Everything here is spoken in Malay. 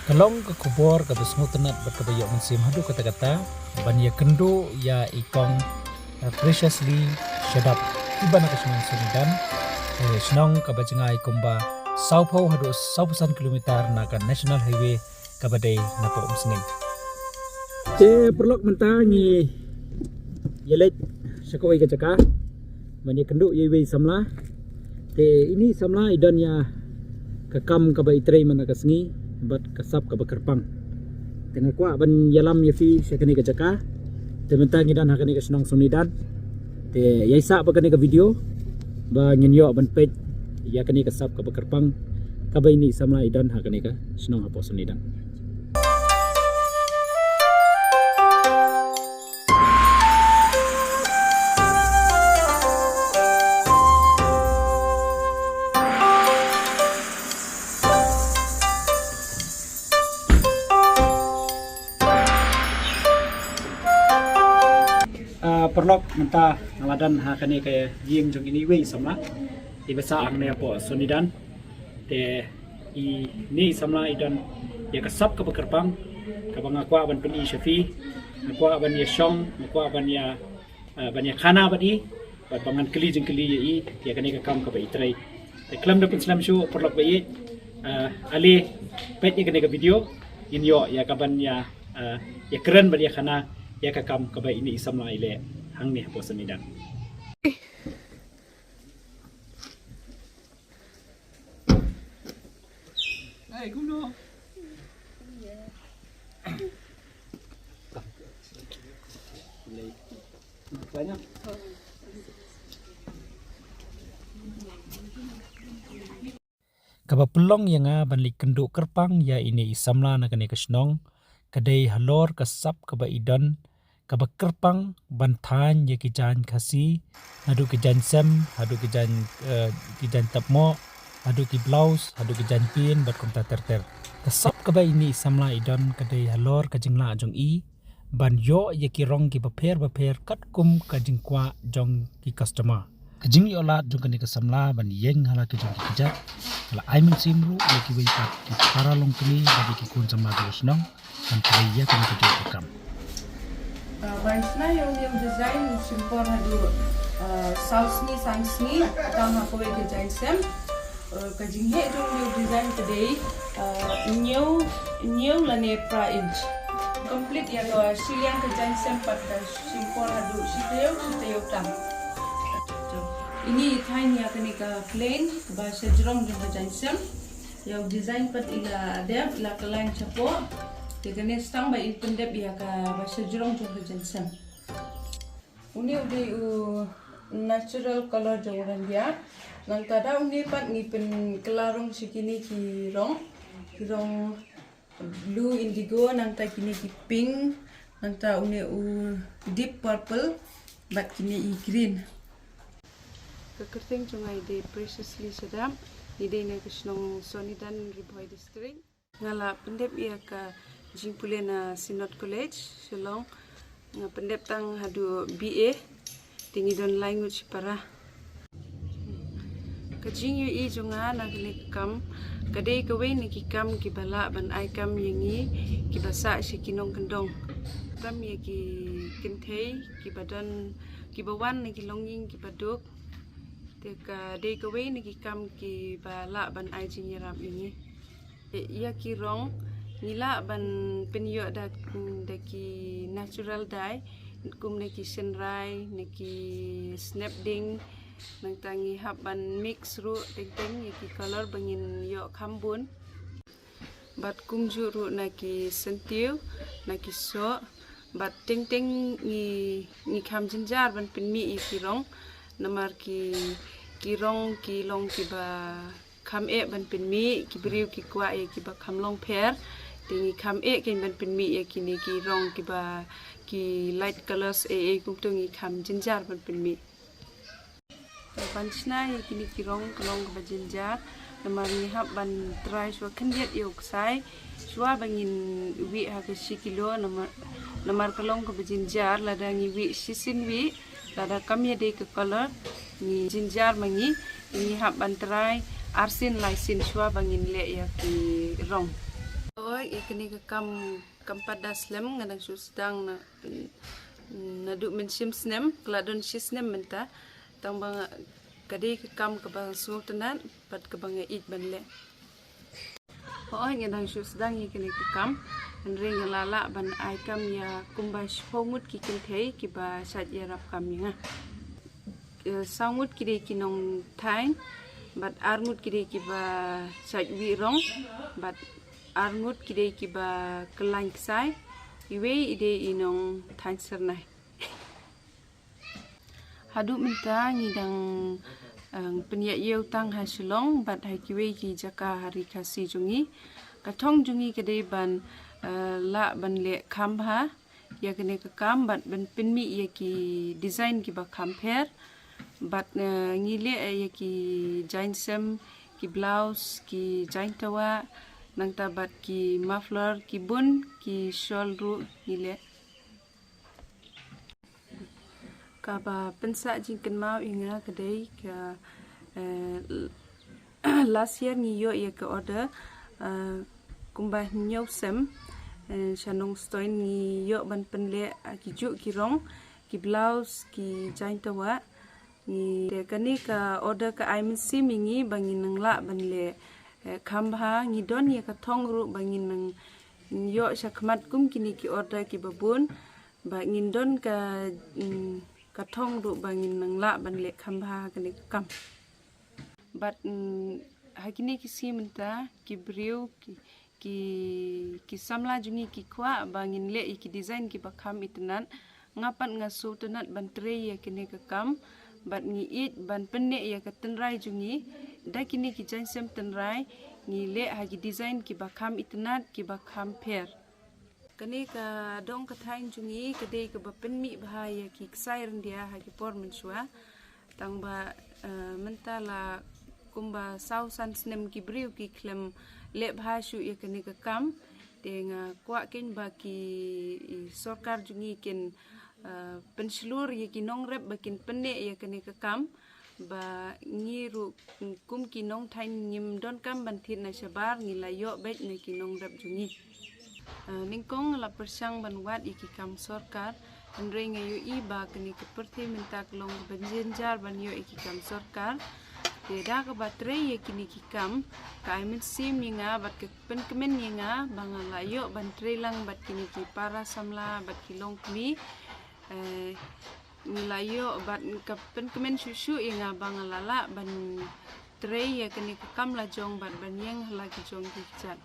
Kalong ke kubor ke besngu tenat berkebayok mensim hadu kata-kata ban ya kendo ya ikong preciously shadap tiba nak senang sunidan senang ke bajengai kumba saupau hadu 100 kilometer nakan national highway ke badai napo umsning. Perlok mentangi yelet sekoi ke caka ban ya kendo yewe samla ini samla idan ya kekam ke baitrei mana kasngi bat kasap ke bekerpang tengah kuat ban yalam yafi sekani ke jaka tementang idan hakani ke senang sunidan te yaisa bakani ke video ba ngenyo ban page ya kani kasap ke bekerpang kabai ni samla idan hakani ke senang hapo sunidan. Perlok mentah ngaladan hakani kaya jing jong ini wei samla ibasa angne apo sunidan te ini samla idan ya kasap ke bekerpang kabang akwa ban peni syafi akwa ban ya shong akwa ban ya khana badi bat bangan keli jeng keli ya kani ka kam ka bai trai te klam da penslam shu perlok bai ali pet ni kani ka video inyo ya kaban ya keren badi khana ya ka kam ka bai ini samla ile hang ni hapo sunidan. Hey, kuno. Banyak. Kaba pelong yang ban li kenduk kerpang ya ini isamla na kani kasnong kadai halor kasap kaba idan kaba kerpang bantan ya kijan kasi hadu kijan sem hadu kijan tapmo hadu ki blouse hadu kijan pin bat kom ter kasap kaba ini samla idan kadai halor kajingla jong i ban yo ya ki rong ki baper kat kum kajingkwa jong ki customer kajing yola jong kani kasamla ban yeng hala ki jong ki kijat hala aimin simru ya ki wei pat ki paralong kini bagi ki kun sama dosnong ban kaya kani ki kam. Bansna yung design simpor hadu sauce ni science ni tama ko yung design sem kajinghe yung design today new lane pra inch complete ya to silian design sem pat simpor hadu sitayo tam ini thain ya kani ka plain ba sejrong yung design sem yung design pat ila dep ila kalain chapo tegane stang ba ipendep ya ka bahasa jurong jong jensen uni udah natural color jongan dia nang tada uni pat ngipen kelarong sikini kirong blue indigo nang ta kini ki pink nang ta uni deep purple bat kini green kekerting jongai de preciously sedap ide ne kisnong sonidan riboy district ngala pendep ya ka Jingpule na Sinot College, Shillong, nga pendep tang hadu BA, tingi don language para. Kajing yu i junga na kam, kadai kawai ni kikam kibala ban ay kam yangi kibasa si kinong kendong. Kam ya ki kintay, kibadan, kibawan ni kilonging kibaduk. Teka dai kawai ni kikam kibala ban ay jinyiram yangi. Iya kirong nila ban penyo da ki natural dye kum neki senrai neki snapding nang tangi hab ban mix ru teng ki color bangin yo khambun bat kum ju ru neki sentiu neki so bat teng ni kham jinjar ban pinmi i kirong namar ki rong ki long ki ba kham e ban pinmi ki briu ki kwa e ki ba kham long pher tingi kham e ken ban pinmi e kini ki rong ki ba ki light colors e kum tungi kham jinjar ban pinmi bansna e kini ki rong kalong ba jinjar namari hab ban try so khendiat yok sai swa bangin wi ha ke kilo namar kalong ba jinjar ladangi wi sisin wi lada kamya de ke color ni jinjar mangi ini hab ban try arsin laisin swa bangin le ya ki rong Oi, ikani ke kam padas lem ngadang su sedang na du men sim snem kladon sisnem menta tang bang kadi ke kam ke bang su tenan pat ke bang it ban le. Oi, ngadang su sedang ikani ke kam ring lala ban ai kam ya kumba shomut ki kinthei ki ba sat ya rap kam ya. Sangut kiri kinong tain bat armut kiri ki ba sat wirong bat arngut kidei kiba kelang ksai iwe ide inong thain sernai hadu minta ngidang penya yeu tang ha shilong bat hai kiwe ki jaka hari kasi jungi kathong jungi kidei ban la ban le khambha ya kene ka kam bat ban pinmi ya ki design ki ba khamper bat ngile ya ki jainsem ki blouse ki jaintawa nang tabat ki muffler ki bun ki shawl ru nile kaba pensa jingken mau inga kedai ka last year ni yo ya ke order kumbah nyau sem shanong stoin ni yo ban penle ki ju ki rong ki blouse ki jaintawa ni de kani ka order ka aimin simingi bangin nangla banle khambha ngidon ya kathong ru bangin nang yo shakmat kum kini ki order ki babun ba ngindon ka kathong ru bangin nang la ban le khambha kani kam bat hakini ki simenta ki briu ki samla jungi ki kwa bangin le ki design ki bakham itnan ngapat ngasu tenat ban tre ya kini ka kam bat ngi it ban penne ya ka tenrai jungi da kini ki jansem tenrai ngi le hagi design ki bakham itnat ki bakham per kani ka dong ka thain jungi kade ka bapen mi bahaya ki ksai rendia hagi por menshua tang ba mentala kumba sau san snem ki briu ki klem le bhashu ya kani ka kam denga kwa ken ba ki sarkar jungi ken penslur ya ki nong rep bakin penne ya kani ka kam ba ngiru kum ki nong thain nyim don kam ban thit na shabar ngilayo bet na ki nong rep jungi ningkong la persang ban wat iki kam sarkar andring ayu i ba kani ka perthi minta klong banjenjar ban yo iki kam sarkar Deda ka batre ye kini ki kam ka aimin sim ninga bat ke pen kemen ninga bangalayo ban trelang bat kini ki para samla bat kilong kmi nilayo bat ka pen kemen susu inga bangalala ban tre ye kini ka kam la jong bat ban yang lagi jong ki chat